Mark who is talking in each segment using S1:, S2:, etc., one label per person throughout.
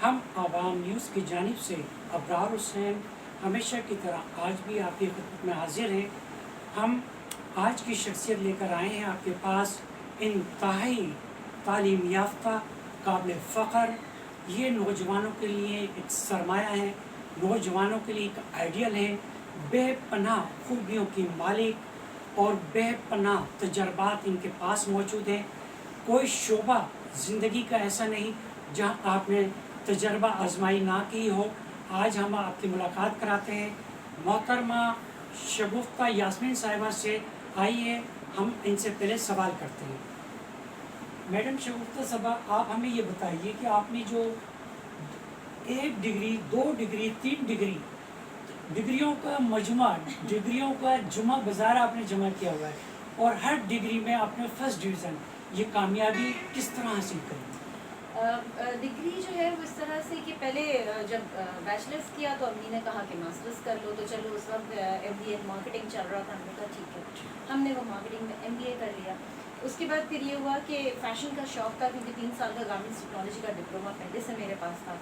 S1: ہم عوام نیوز کی جانب سے ابرار حسین ہمیشہ کی طرح آج بھی آپ کی خدمت میں حاضر ہیں۔ ہم آج کی شخصیت لے کر آئے ہیں آپ کے پاس، انتہائی تعلیم یافتہ، قابل فخر، یہ نوجوانوں کے لیے ایک سرمایہ ہے، نوجوانوں کے لیے ایک آئیڈیل ہے، بے پناہ خوبیوں کی مالک اور بے پناہ تجربات ان کے پاس موجود ہیں۔ کوئی شعبہ زندگی کا ایسا نہیں جہاں آپ نے تجربہ آزمائی نہ کی ہو۔ آج ہم آپ کی ملاقات کراتے ہیں محترمہ شگفتہ یاسمین صاحبہ سے۔ آئیے ہم ان سے پہلے سوال کرتے ہیں۔ میڈم شگفتہ صاحبہ، آپ ہمیں یہ بتائیے کہ آپ نے جو 1 ڈگری 2 ڈگری 3 ڈگری ڈگریوں کا مجموعہ، ڈگریوں کا جمعہ بازار آپ نے جمع کیا ہوا ہے اور ہر ڈگری میں آپ نے فرسٹ ڈویژن، یہ کامیابی کس طرح حاصل کری؟
S2: ڈگری جو ہے وہ اس طرح سے کہ پہلے جب بیچلرس کیا تو امی نے کہا کہ ماسٹرس کر لو، تو چلو اس وقت ایم بی اے مارکیٹنگ چل رہا تھا، ہم نے کہا ٹھیک ہے، ہم نے وہ مارکیٹنگ میں ایم بی اے کر لیا۔ اس کے بعد پھر یہ ہوا کہ فیشن کا شوق تھا، کیونکہ 3 سال کا گارمنٹس ٹیکنالوجی کا ڈپلوما پہلے سے میرے پاس تھا،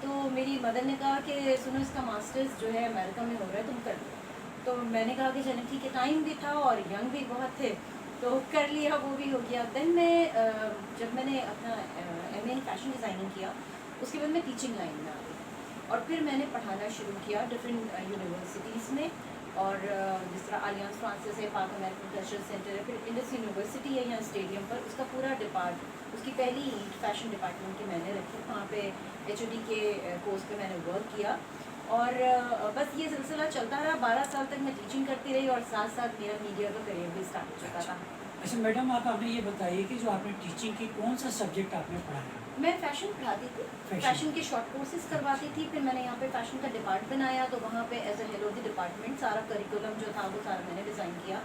S2: تو میری مدر نے کہا کہ سنو اس کا ماسٹرس جو ہے امریکہ میں ہو رہا ہے، تم کر لو۔ تو میں نے کہا کہ چلیں ٹھیک ہے، ٹائم بھی تھا اور ینگ بھی بہت تھے، تو کر لیا، وہ بھی ہو گیا۔ دین میں جب میں نے اپنا M A in fashion designing کیا، اس کے بعد میں ٹیچنگ لائن میں آ گئی اور پھر میں نے پڑھانا شروع کیا ڈفرینٹ یونیورسٹیز میں، اور جس طرح الیانس فرانسس ہے، پاک امریکن کلچرل سینٹر ہے، پھر انڈس یونیورسٹی ہے یہاں اسٹیڈیم پر، اس کا پورا ڈپارٹ، اس کی پہلی فیشن ڈپارٹمنٹ کی میں نے رکھی، وہاں پہ ایچ او ڈی کے کورس پہ میں نے ورک کیا، اور بس یہ سلسلہ چلتا رہا۔ 12 سال تک میں ٹیچنگ کرتی رہی اور ساتھ ساتھ میرا میڈیا کا کریئر بھی اسٹارٹ ہو چکا تھا۔
S1: اچھا میڈم، آپ ہمیں یہ بتائیے کہ جو آپ نے ٹیچنگ کی، کون سا سبجیکٹ آپ نے پڑھایا؟
S2: میں فیشن پڑھاتی تھی، فیشن کے شارٹ کورسز کرواتی تھی، پھر میں نے یہاں پہ فیشن کا ڈپارٹ بنایا، تو وہاں پہ as a head of the department سارا کریکولم جو تھا وہ سارا میں نے ڈیزائن کیا،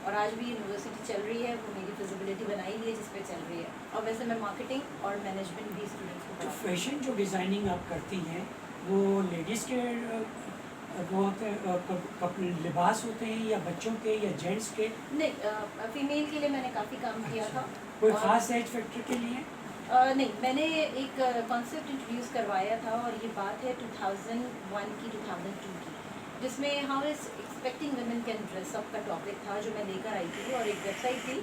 S2: اور آج بھی یونیورسٹی چل رہی ہے، وہ میری فزیبلٹی بنائی ہوئی ہے جس پہ چل رہی ہے، اور ویسے میں مارکیٹنگ اور مینجمنٹ بھی اسٹوڈنٹس کو
S1: جو
S2: پڑھاتی ہوں۔
S1: فیشن جو ڈیزائننگ آپ کرتی ہیں وہ لیڈیز کے وہ ہوتے ہیں لباس ہوتے ہیں یا بچوں کے یا جینٹس کے؟
S2: نہیں، فیمیل کے لیے میں نے کافی کام کیا تھا۔
S1: کوئی خاص ایج فیکٹر کے لیے؟
S2: نہیں، میں نے ایک کانسیپٹ انٹروڈیوس کروایا تھا، اور یہ بات ہے 2001 کی 2002 کی، جس میں how is expecting women can dress up کا ٹاپک تھا، جو میں لے کر آئی تھی، اور ایک ویب سائٹ تھی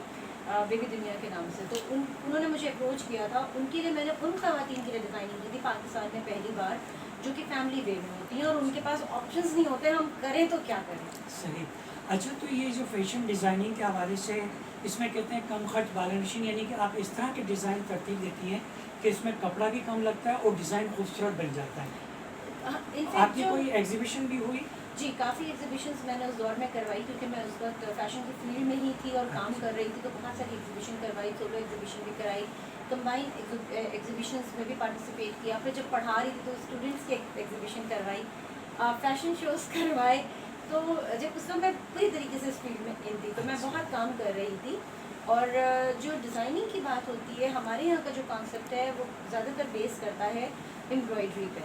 S2: بیبی دنیا کے نام سے، تو انہوں نے مجھے اپروچ کیا تھا، ان کے لیے میں نے ان خواتین کے لیے ڈیزائننگ کی تھی پاکستان میں پہلی بار، جو کہ فیملی وے میں ہوتی ہیں اور ان کے پاس آپشنز نہیں ہوتے، ہم کریں تو کیا کریں۔
S1: صحیح۔ اچھا، تو یہ جو فیشن ڈیزائننگ کے حوالے سے اس میں کہتے ہیں کم خرچ بالانشین، یعنی کہ آپ اس طرح کے ڈیزائن ترتیب دیتی ہیں کہ اس میں کپڑا بھی کم لگتا ہے اور ڈیزائن خوبصورت بن جاتا ہے۔ آپ کی کوئی ایگزیبیشن بھی ہوئی؟
S2: جی، کافی ایگزیبیشنز میں نے اس دور میں کروائی، کیونکہ میں اس وقت فیشن کی فیلڈ میں ہی تھی اور کام کر رہی تھی، تو بہت ساری ایگزیبیشن کروائی، سولو ایگزیبیشن بھی کرائی، کمبائن ایگزیبیشنز میں بھی پارٹیسپیٹ کیا، پھر جب پڑھا رہی تھی تو اسٹوڈنٹس کی ایگزیبیشن کروائی، فیشن شوز کروائے، تو جب اس وقت میں پوری طریقے سے اس فیلڈ میں ان تھی، تو میں بہت کام کر رہی تھی۔ اور جو ڈیزائننگ کی بات ہوتی ہے، ہمارے یہاں کا جو کانسیپٹ ہے وہ زیادہ تر بیس کرتا ہے امبرائڈری پہ،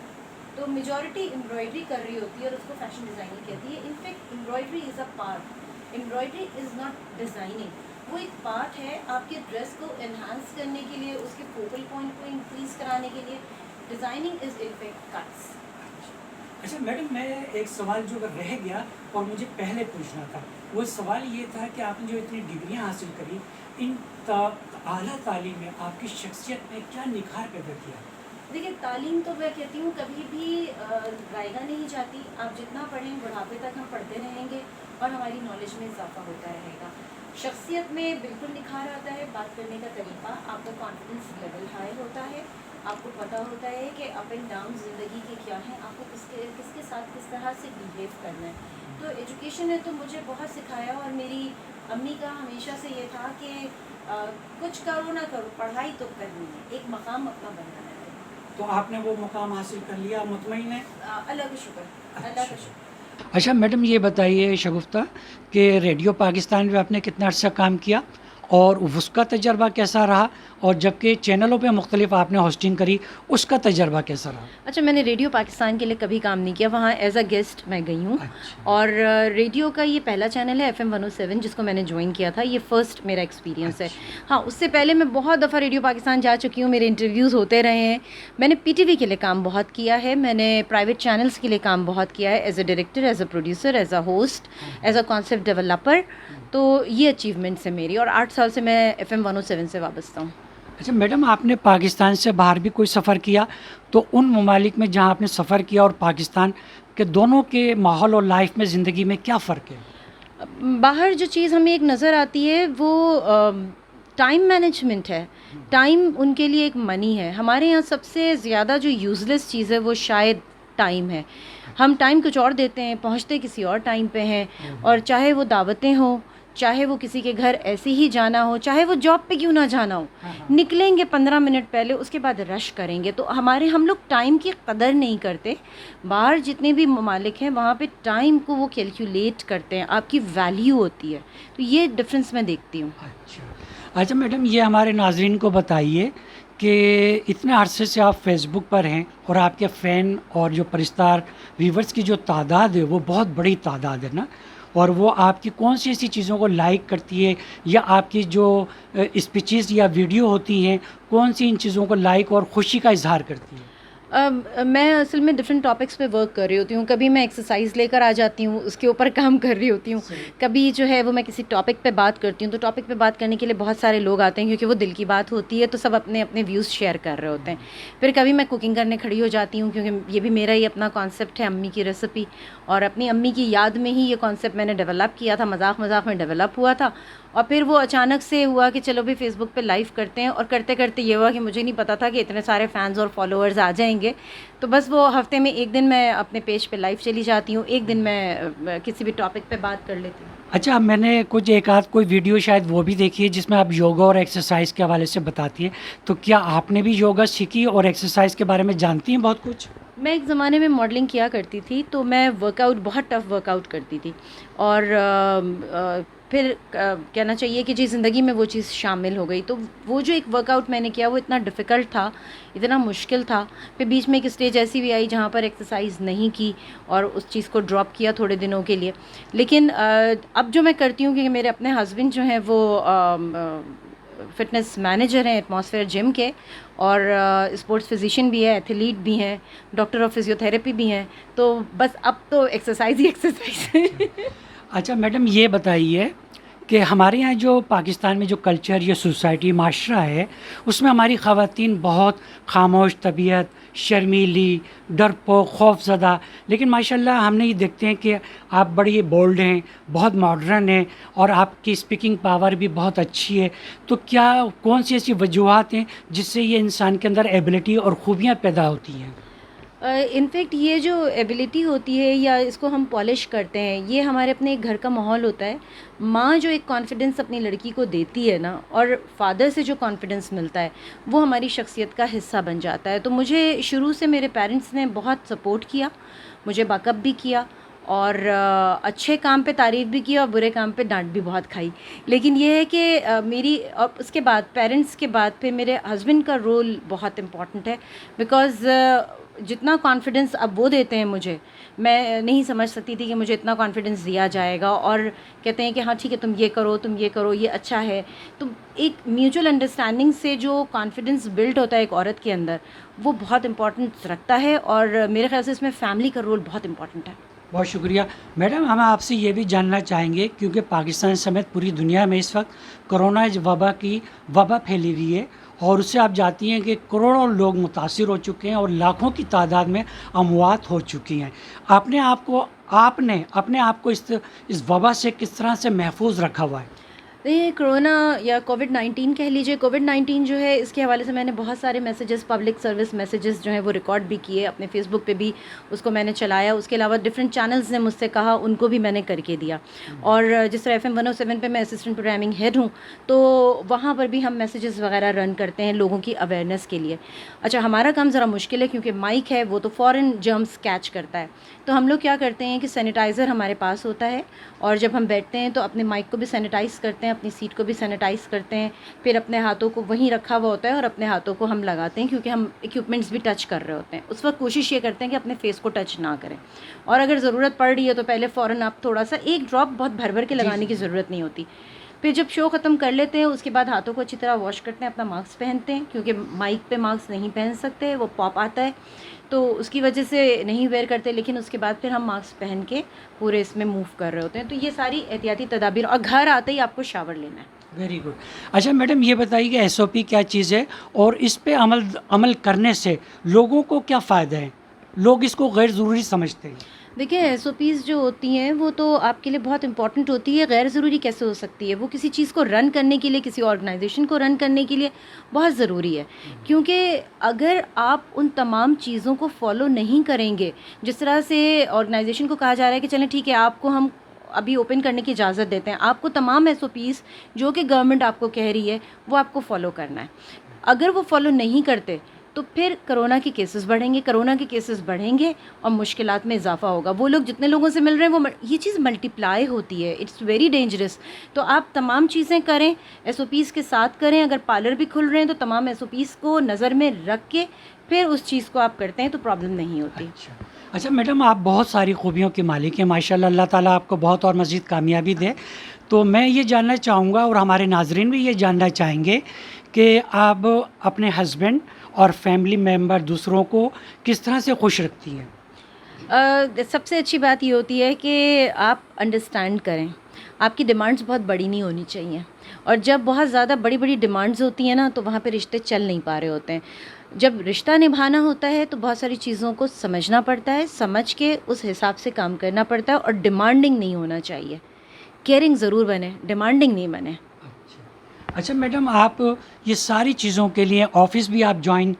S2: تو میجورٹی امبرائڈری کر رہی ہوتی ہے اور اس کو فیشن ڈیزائننگ کہتی ہے۔ In fact embroidery is a part, embroidery is not designing, وہ ایک پارٹ ہے آپ کے ڈریس کو انہانس کرنے کے لیے، اس کے فوکل پوائنٹ کو انکریز کرانے کے لیے۔ Designing is in fact cuts.
S1: اچھا میڈم، میں ایک سوال جو رہ گیا اور مجھے پہلے پوچھنا تھا، وہ سوال یہ تھا کہ آپ نے جو اتنی ڈگریاں حاصل کری، ان اعلیٰ تعلیم میں آپ کی شخصیت میں کیا نکھار پیدا کیا؟
S2: دیکھیے، تعلیم تو میں کہتی ہوں کبھی بھی رائے گاہ نہیں جاتی، آپ جتنا پڑھیں بڑھاپے تک ہم پڑھتے رہیں گے اور ہماری نالج میں اضافہ ہوتا رہے گا۔ شخصیت میں بالکل نکھار آتا ہے، بات کرنے کا طریقہ، آپ کا کانفیڈنس لیول ہائی ہوتا ہے، آپ کو پتہ ہوتا ہے کہ اپ اینڈ ڈاؤن زندگی کے کیا ہیں، آپ کو کس کے ساتھ کس طرح سے بیہیو کرنا ہے۔ تو ایجوکیشن نے تو مجھے بہت سکھایا، اور میری امی کا ہمیشہ سے یہ تھا کہ کچھ کرو نہ کرو، پڑھائی تو کرنی ہے، ایک مقام اپنا بنانا ہے۔
S1: تو آپ نے وہ مقام حاصل کر لیا، مطمئن ہے؟
S2: اللہ کا شکر، اللہ کا شکر۔
S1: اچھا میڈم، یہ بتائیے شگفتہ کہ ریڈیو پاکستان میں آپ نے کتنا عرصہ کام کیا اور اس کا تجربہ کیسا رہا، اور جبکہ چینلوں پہ مختلف آپ نے ہوسٹنگ کری اس کا تجربہ کیسا رہا؟
S2: اچھا، میں نے ریڈیو پاکستان کے لیے کبھی کام نہیں کیا، وہاں ایز اے گیسٹ میں گئی ہوں.
S1: اچھا.
S2: اور ریڈیو کا یہ پہلا چینل ہے FM 107 جس کو میں نے جوائن کیا تھا، یہ فرسٹ میرا ایکسپیرینس ہے. ہاں، اس سے پہلے میں بہت دفعہ ریڈیو پاکستان جا چکی ہوں، میرے انٹرویوز ہوتے رہے ہیں. میں نے PTV کے لیے کام بہت کیا ہے، میں نے پرائیویٹ چینلز کے لیے کام بہت کیا ہے، as a director, as a producer, as a host, as a concept developer. تو یہ اچیومنٹس ہے میری، اور 8 سال سے میں FM 107 سے وابستہ ہوں.
S1: اچھا میڈم، آپ نے پاکستان سے باہر بھی کوئی سفر کیا، تو ان ممالک میں جہاں آپ نے سفر کیا اور پاکستان کے دونوں کے ماحول اور لائف میں زندگی میں کیا فرق ہے؟
S2: باہر جو چیز ہمیں ایک نظر آتی ہے وہ ٹائم مینجمنٹ ہے. ٹائم ان کے لیے ایک منی ہے. ہمارے یہاں سب سے زیادہ جو یوز لیس چیز ہے وہ شاید ٹائم ہے. ہم ٹائم کچھ اور دیتے ہیں، پہنچتے کسی اور ٹائم پہ ہیں. اور چاہے وہ دعوتیں ہوں، چاہے وہ کسی کے گھر ایسے ہی جانا ہو، چاہے وہ جاب پہ کیوں نہ جانا ہو، نکلیں گے 15 منٹ پہلے، اس کے بعد رش کریں گے. تو ہم لوگ ٹائم کی قدر نہیں کرتے. باہر جتنے بھی ممالک ہیں وہاں پہ ٹائم کو وہ کیلکولیٹ کرتے ہیں، آپ کی ویلیو ہوتی ہے. تو یہ ڈفرینس میں دیکھتی ہوں.
S1: اچھا میڈم، یہ ہمارے ناظرین کو بتائیے کہ اتنے عرصے سے آپ فیس بک پر ہیں اور آپ کے فین اور جو پرستار ویورز کی جو تعداد ہے وہ بہت بڑی تعداد ہے نا، اور وہ آپ کی کون سی ایسی چیزوں کو لائک کرتی ہے، یا آپ کی جو اسپیچز یا ویڈیو ہوتی ہیں کون سی ان چیزوں کو لائک اور خوشی کا اظہار کرتی ہے؟
S2: میں اصل میں ڈفرینٹ ٹاپکس پہ ورک کر رہی ہوتی ہوں. کبھی میں ایکسرسائز لے کر آ جاتی ہوں، اس کے اوپر کام کر رہی ہوتی ہوں. کبھی جو ہے وہ میں کسی ٹاپک پہ بات کرتی ہوں، تو ٹاپک پہ بات کرنے کے لیے بہت سارے لوگ آتے ہیں کیونکہ وہ دل کی بات ہوتی ہے، تو سب اپنے اپنے ویوز شیئر کر رہے ہوتے ہیں. پھر کبھی میں کوکنگ کرنے کھڑی ہو جاتی ہوں کیونکہ یہ بھی میرا ہی اپنا کانسیپٹ ہے، امی کی ریسیپی. اور اپنی امی کی یاد میں ہی یہ کانسیپٹ میں نے ڈیولپ کیا تھا، مذاق مذاق میں ڈیولپ ہوا تھا. اور پھر وہ اچانک سے ہوا کہ چلو بھی فیس بک پہ لائیو کرتے ہیں، اور کرتے کرتے یہ ہوا کہ مجھے نہیں پتا تھا کہ اتنے سارے فینز اور فالوورز آ جائیں گے. تو بس وہ ہفتے میں ایک دن میں اپنے پیج پہ لائیو چلی جاتی ہوں، ایک دن میں کسی بھی ٹاپک پہ بات کر لیتی ہوں.
S1: اچھا، میں نے کچھ ایک آدھ کوئی ویڈیو شاید وہ بھی دیکھی ہے جس میں آپ یوگا اور ایکسرسائز کے حوالے سے بتاتی ہیں، تو کیا آپ نے بھی یوگا سیکھی اور ایکسرسائز کے بارے میں جانتی ہیں بہت کچھ؟
S2: میں ایک زمانے میں ماڈلنگ کیا کرتی تھی، تو میں ورک آؤٹ بہت ٹف ورک آؤٹ کرتی تھی. اور پھر کہنا چاہیے کہ جی زندگی میں وہ چیز شامل ہو گئی. تو وہ جو ایک ورک آؤٹ میں نے کیا وہ اتنا ڈیفیکلٹ تھا، اتنا مشکل تھا. پھر بیچ میں ایک اسٹیج ایسی بھی آئی جہاں پر ایکسرسائز نہیں کی اور اس چیز کو ڈراپ کیا تھوڑے دنوں کے لیے. لیکن اب جو میں کرتی ہوں، کیونکہ میرے اپنے ہسبینڈ جو ہیں وہ فٹنس مینیجر ہیں ایٹماسفیئر جم کے، اور اسپورٹس فزیشین بھی ہے، ایتھلیٹ بھی ہیں، ڈاکٹر آف فزیو تھراپی بھی ہیں. تو بس اب تو ایکسرسائز ہی ایکسرسائز ہے.
S1: اچھا میڈم، یہ بتائیے کہ ہمارے یہاں جو پاکستان میں جو کلچر یا سوسائٹی معاشرہ ہے اس میں ہماری خواتین بہت خاموش طبیعت، شرمیلی، ڈرپوک، خوف زدہ، لیکن ماشاءاللہ ہم نے یہ دیکھتے ہیں کہ آپ بڑی بولڈ ہیں، بہت ماڈرن ہیں، اور آپ کی اسپیکنگ پاور بھی بہت اچھی ہے. تو کیا کون سی ایسی وجوہات ہیں جس سے یہ انسان کے اندر ایبلٹی اور خوبیاں پیدا ہوتی ہیں؟
S2: انفیکٹ یہ جو ایبلٹی ہوتی ہے یا اس کو ہم پالش کرتے ہیں، یہ ہمارے اپنے گھر کا ماحول ہوتا ہے. ماں جو ایک کانفیڈنس اپنی لڑکی کو دیتی ہے نا، اور فادر سے جو کانفیڈنس ملتا ہے وہ ہماری شخصیت کا حصہ بن جاتا ہے. تو مجھے شروع سے میرے پیرنٹس نے بہت سپورٹ کیا، مجھے بیک اپ بھی کیا، اور اچھے کام پہ تعریف بھی کی اور برے کام پہ ڈانٹ بھی بہت کھائی. لیکن یہ ہے کہ میری اور اس کے بعد پیرنٹس کے بعد پھر میرے ہسبینڈ کا رول بہت امپورٹنٹ ہے. بیکاز جتنا کانفیڈنس اب وہ دیتے ہیں مجھے، میں نہیں سمجھ سکتی تھی کہ مجھے اتنا کانفیڈنس دیا جائے گا. اور کہتے ہیں کہ ہاں ٹھیک ہے، تم یہ کرو، تم یہ کرو، یہ اچھا ہے. تو ایک میوچل انڈرسٹینڈنگ سے جو کانفیڈنس بلڈ ہوتا ہے ایک عورت کے اندر، وہ بہت امپورٹنٹ رکھتا ہے. اور میرے خیال سے اس میں فیملی کا رول بہت امپورٹنٹ ہے.
S1: بہت شکریہ میڈم. ہم آپ سے یہ بھی جاننا چاہیں گے کیونکہ پاکستان سمیت پوری دنیا میں اس وقت کرونا وبا پھیلی ہوئی ہے، اور اس سے آپ جانتی ہیں کہ کروڑوں لوگ متاثر ہو چکے ہیں اور لاکھوں کی تعداد میں اموات ہو چکی ہیں. آپ نے اپنے آپ کو اس وبا سے کس طرح سے محفوظ رکھا ہوا ہے؟
S2: یہ کرونا یا کووڈ-19 کہہ لیجیے، کووڈ-19 جو ہے اس کے حوالے سے میں نے بہت سارے میسیجز، پبلک سروس میسیجز جو ہیں وہ ریکارڈ بھی کیے، اپنے فیس بک پہ بھی اس کو میں نے چلایا. اس کے علاوہ ڈفرینٹ چینلز نے مجھ سے کہا، ان کو بھی میں نے کر کے دیا. اور جس طرح FM 107 پہ میں اسسٹنٹ پروگرامنگ ہیڈ ہوں، تو وہاں پر بھی ہم میسیجز وغیرہ رن کرتے ہیں لوگوں کی اویئرنیس کے لیے. اچھا، ہمارا کام ذرا مشکل ہے کیونکہ مائک ہے وہ تو فوراً جرمز کیچ کرتا ہے. تو ہم لوگ کیا کرتے ہیں کہ سینیٹائزر ہمارے پاس ہوتا ہے، اور جب ہم بیٹھتے ہیں تو اپنے مائک کو بھی سینیٹائز کرتے ہیں اپنی سیٹ کو بھی سینیٹائز کرتے ہیں, پھر اپنے ہاتھوں کو وہیں رکھا ہوا ہوتا ہے اور اپنے ہاتھوں کو ہم لگاتے ہیں, کیونکہ ہم ایکوپمنٹس بھی ٹچ کر رہے ہوتے ہیں. اس وقت کوشش یہ کرتے ہیں کہ اپنے فیس کو ٹچ نہ کریں, اور اگر ضرورت پڑ رہی ہے تو پہلے فوراً آپ تھوڑا سا ایک ڈراپ, بہت بھر بھر کے لگانے کی ضرورت نہیں ہوتی. پھر جب شو ختم کر لیتے ہیں اس کے بعد ہاتھوں کو اچھی طرح واش کرتے ہیں, اپنا ماسک پہنتے ہیں, کیونکہ مائک پہ ماسک نہیں پہن سکتے, وہ پاپ آتا ہے, تو اس کی وجہ سے نہیں ویئر کرتے. لیکن اس کے بعد پھر ہم ماسک پہن کے پورے اس میں موو کر رہے ہوتے ہیں. تو یہ ساری احتیاطی تدابیر, اور گھر آتے ہی آپ کو شاور لینا ہے.
S1: Very good. اچھا میڈم یہ بتائیے کہ ایس او پی کیا چیز ہے اور اس پہ عمل کرنے سے لوگوں کو کیا فائدہ ہے؟ لوگ اس کو غیر ضروری سمجھتے ہیں.
S2: دیکھیں ایس او پیز جو ہوتی ہیں وہ تو آپ کے لیے بہت امپورٹنٹ ہوتی ہے. غیر ضروری کیسے ہو سکتی ہے؟ وہ کسی چیز کو رن کرنے کے لیے, کسی آرگنائزیشن کو رن کرنے کے لیے بہت ضروری ہے. کیونکہ اگر آپ ان تمام چیزوں کو فالو نہیں کریں گے, جس طرح سے آرگنائزیشن کو کہا جا رہا ہے کہ چلیں ٹھیک ہے آپ کو ہم ابھی اوپن کرنے کی اجازت دیتے ہیں, آپ کو تمام ایس او پیز جو کہ گورنمنٹ آپ کو کہہ رہی ہے وہ آپ کو فالو کرنا ہے. اگر وہ فالو نہیں کرتے تو پھر کرونا کے کیسز بڑھیں گے, کرونا کے کیسز بڑھیں گے اور مشکلات میں اضافہ ہوگا. وہ لوگ جتنے لوگوں سے مل رہے ہیں وہ یہ چیز ملٹیپلائی ہوتی ہے. It's very dangerous. تو آپ تمام چیزیں کریں, ایس او پیز کے ساتھ کریں. اگر پارلر بھی کھل رہے ہیں تو تمام ایس او پیز کو نظر میں رکھ کے پھر اس چیز کو آپ کرتے ہیں تو پرابلم نہیں ہوتی.
S1: اچھا میڈم, آپ بہت ساری خوبیوں کے مالک ہیں ماشاء اللہ. اللہ تعالیٰ آپ کو بہت اور مزید کامیابی دے. تو میں یہ جاننا چاہوں گا اور ہمارے ناظرین بھی یہ جاننا چاہیں گے کہ آپ اپنے ہسبینڈ اور فیملی ممبر دوسروں کو کس طرح سے خوش رکھتی ہیں؟
S2: سب سے اچھی بات یہ ہوتی ہے کہ آپ انڈرسٹینڈ کریں. آپ کی ڈیمانڈز بہت بڑی نہیں ہونی چاہیے, اور جب بہت زیادہ بڑی بڑی ڈیمانڈز ہوتی ہیں نا تو وہاں پہ رشتے چل نہیں پا رہے ہوتے ہیں. جب رشتہ نبھانا ہوتا ہے تو بہت ساری چیزوں کو سمجھنا پڑتا ہے, سمجھ کے اس حساب سے کام کرنا پڑتا ہے, اور ڈیمانڈنگ نہیں ہونا چاہیے. کیئرنگ ضرور بنے, ڈیمانڈنگ نہیں بنے.
S1: اچھا میڈم, آپ یہ ساری چیزوں کے لیے آفس بھی آپ جوائن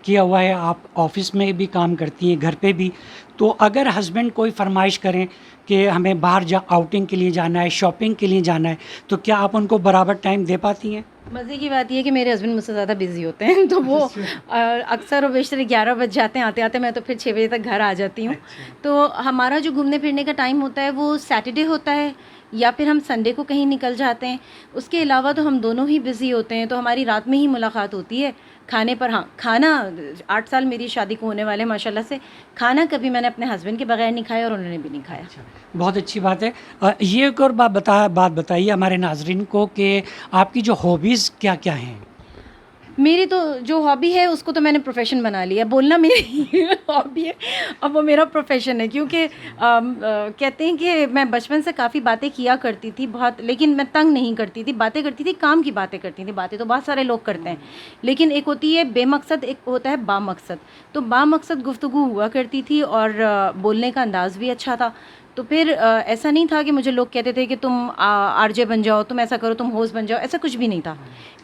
S1: کیا ہوا ہے, آپ آفس میں بھی کام کرتی ہیں, گھر پہ بھی. تو اگر ہسبینڈ کوئی فرمائش کریں کہ ہمیں باہر آؤٹنگ کے لیے جانا ہے, شاپنگ کے لیے جانا ہے, تو کیا آپ ان کو برابر ٹائم دے پاتی ہیں؟
S2: مزے کی بات یہ ہے کہ میرے ہسبینڈ مجھ سے زیادہ بزی ہوتے ہیں, تو وہ اکثر و بیشتر 11 بج جاتے ہیں آتے آتے. میں تو پھر 6 بجے تک گھر آ جاتی ہوں. تو ہمارا جو گھومنے پھرنے کا ٹائم ہوتا ہے وہ سیٹرڈے ہوتا ہے, یا پھر ہم سنڈے کو کہیں نکل جاتے ہیں. اس کے علاوہ تو ہم دونوں ہی بزی ہوتے ہیں, تو ہماری رات میں ہی ملاقات ہوتی ہے. کھانے پر, ہاں کھانا 8 سال میری شادی کو ہونے والے ماشاء اللہ سے, کھانا کبھی میں نے اپنے ہسبینڈ کے بغیر نہیں کھایا اور انہوں نے بھی نہیں کھایا.
S1: بہت اچھی بات ہے. یہ ایک اور بات بتائیے ہمارے ناظرین کو کہ آپ کی جو ہابیز کیا کیا ہیں؟
S2: میری تو جو ہابی ہے اس کو تو میں نے پروفیشن بنا لیا. بولنا میری ہابی ہے, اب وہ میرا پروفیشن ہے. کیونکہ کہتے ہیں کہ میں بچپن سے کافی باتیں کیا کرتی تھی بہت, لیکن میں تنگ نہیں کرتی تھی. باتیں کرتی تھی, کام کی باتیں کرتی تھی. باتیں تو بہت سارے لوگ کرتے ہیں, لیکن ایک ہوتی ہے بے مقصد, ایک ہوتا ہے با مقصد. تو با مقصد گفتگو ہوا کرتی تھی اور بولنے کا انداز بھی اچھا تھا. تو پھر ایسا نہیں تھا کہ مجھے لوگ کہتے تھے کہ تم آر جے بن جاؤ, تم ایسا کرو, تم ہوسٹ بن جاؤ. ایسا کچھ بھی نہیں تھا.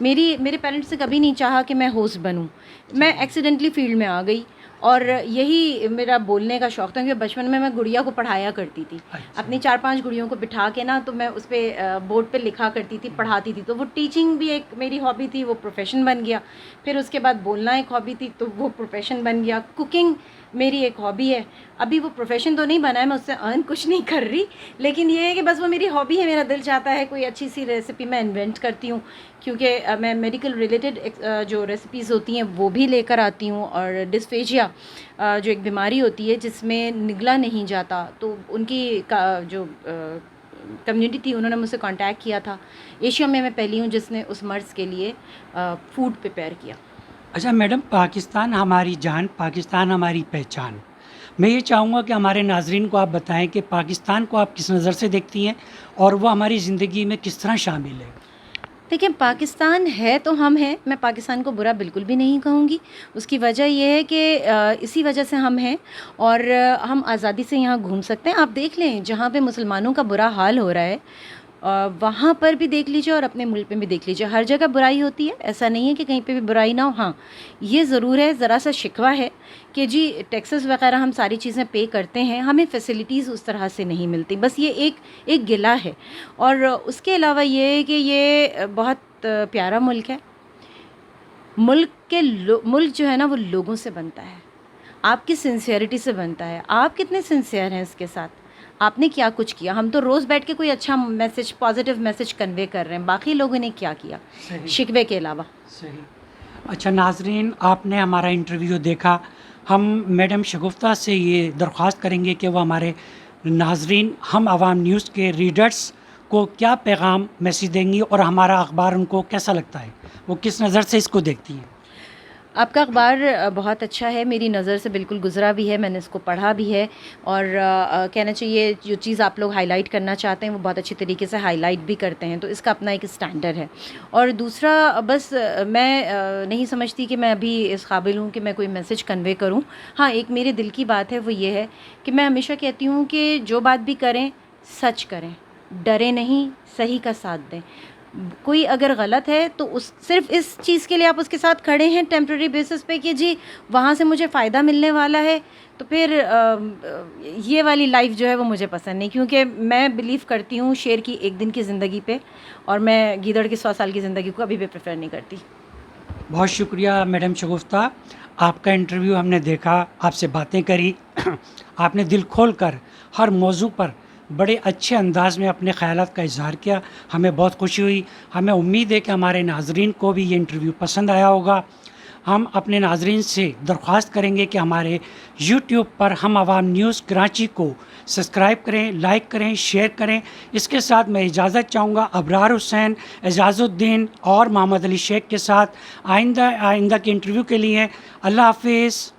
S2: میرے پیرنٹس سے کبھی نہیں چاہا کہ میں ہوسٹ بنوں. میں ایکسیڈنٹلی فیلڈ میں آ گئی, اور یہی میرا بولنے کا شوق تھا. کیونکہ بچپن میں گڑیا کو پڑھایا کرتی تھی. اپنی 4-5 گڑیوں کو بٹھا کے نا, تو میں اس پہ بورڈ پہ لکھا کرتی تھی, پڑھاتی تھی. تو وہ ٹیچنگ بھی ایک میری ہابی تھی, وہ پروفیشن بن گیا. پھر اس کے بعد بولنا ایک ہابی تھی, تو وہ پروفیشن بن گیا. کوکنگ میری ایک ہابی ہے. ابھی وہ پروفیشن تو نہیں بنا ہے, میں اس سے ارن کچھ نہیں کر رہی, لیکن یہ ہے کہ بس وہ میری ہابی ہے. میرا دل چاہتا ہے کوئی اچھی سی ریسیپی میں انوینٹ کرتی ہوں, کیونکہ میں میڈیکل ریلیٹڈ جو ریسیپیز ہوتی ہیں وہ بھی لے کر آتی ہوں. اور ڈسفیجیا جو ایک بیماری ہوتی ہے جس میں نگلا نہیں جاتا, تو ان کی جو کمیونٹی تھی انہوں نے مجھ سے کانٹیکٹ کیا تھا. ایشیا میں پہلی ہوں جس نے اس مرض کے لیے فوڈ پریپیئر کیا.
S1: اچھا میڈم, پاکستان ہماری جان, پاکستان ہماری پہچان. میں یہ چاہوں گا کہ ہمارے ناظرین کو آپ بتائیں کہ پاکستان کو آپ کس نظر سے دیکھتی ہیں اور وہ ہماری زندگی میں کس طرح شامل ہے؟
S2: دیکھیں, پاکستان ہے تو ہم ہیں. میں پاکستان کو برا بالکل بھی نہیں کہوں گی. اس کی وجہ یہ ہے کہ اسی وجہ سے ہم ہیں, اور ہم آزادی سے یہاں گھوم سکتے ہیں. آپ دیکھ لیں جہاں پہ مسلمانوں کا برا حال ہو رہا ہے وہاں پر بھی دیکھ لیجیے, اور اپنے ملک میں بھی دیکھ لیجیے. ہر جگہ برائی ہوتی ہے, ایسا نہیں ہے کہ کہیں پہ بھی برائی نہ ہو. ہاں یہ ضرور ہے, ذرا سا شکوہ ہے کہ جی ٹیکسز وغیرہ ہم ساری چیزیں پے کرتے ہیں, ہمیں فیسلٹیز اس طرح سے نہیں ملتی. بس یہ ایک گلہ ہے. اور اس کے علاوہ یہ ہے کہ یہ بہت پیارا ملک ہے. ملک جو ہے نا وہ لوگوں سے بنتا ہے, آپ کی سنسیئرٹی سے بنتا ہے. آپ کتنے سنسیئر ہیں اس کے ساتھ, آپ نے کیا کچھ کیا. ہم تو روز بیٹھ کے کوئی اچھا میسج پازیٹیو میسج کنوے کر رہے ہیں, باقی لوگوں نے کیا کیا
S1: صحیح
S2: شکوے کے علاوہ.
S1: صحیح. اچھا ناظرین, آپ نے ہمارا انٹرویو دیکھا. ہم میڈم شگفتہ سے یہ درخواست کریں گے کہ وہ ہمارے ناظرین ہم عوام نیوز کے ریڈرز کو کیا پیغام میسیج دیں گی اور ہمارا اخبار ان کو کیسا لگتا ہے, وہ کس نظر سے اس کو دیکھتی ہیں.
S2: آپ کا اخبار بہت اچھا ہے, میری نظر سے بالکل گزرا بھی ہے, میں نے اس کو پڑھا بھی ہے, اور کہنا چاہیے جو چیز آپ لوگ ہائی لائٹ کرنا چاہتے ہیں وہ بہت اچھی طریقے سے ہائی لائٹ بھی کرتے ہیں, تو اس کا اپنا ایک اسٹینڈرڈ ہے. اور دوسرا بس میں نہیں سمجھتی کہ میں ابھی اس قابل ہوں کہ میں کوئی میسج کنوے کروں. ہاں ایک میرے دل کی بات ہے, وہ یہ ہے کہ میں ہمیشہ کہتی ہوں کہ جو بات بھی کریں سچ کریں, ڈرے نہیں, صحیح کا ساتھ دیں. کوئی اگر غلط ہے تو اس صرف اس چیز کے لیے آپ اس کے ساتھ کھڑے ہیں ٹیمپرری بیسس پہ کہ جی وہاں سے مجھے فائدہ ملنے والا ہے, تو پھر یہ والی لائف جو ہے وہ مجھے پسند نہیں, کیونکہ میں بلیو کرتی ہوں شیر کی ایک دن کی زندگی پہ, اور میں گیدڑ کی 100 سال کی زندگی کو ابھی بھی پریفر نہیں کرتی.
S1: بہت شکریہ میڈم شگفتہ, آپ کا انٹرویو ہم نے دیکھا, آپ سے باتیں کری, آپ نے دل کھول کر ہر موضوع پر بڑے اچھے انداز میں اپنے خیالات کا اظہار کیا. ہمیں بہت خوشی ہوئی. ہمیں امید ہے کہ ہمارے ناظرین کو بھی یہ انٹرویو پسند آیا ہوگا. ہم اپنے ناظرین سے درخواست کریں گے کہ ہمارے یوٹیوب پر ہم عوام نیوز کراچی کو سبسکرائب کریں, لائک کریں, شیئر کریں. اس کے ساتھ میں اجازت چاہوں گا ابرار حسین, اعجاز الدین اور محمد علی شیخ کے ساتھ آئندہ کے انٹرویو کے لیے. اللہ حافظ.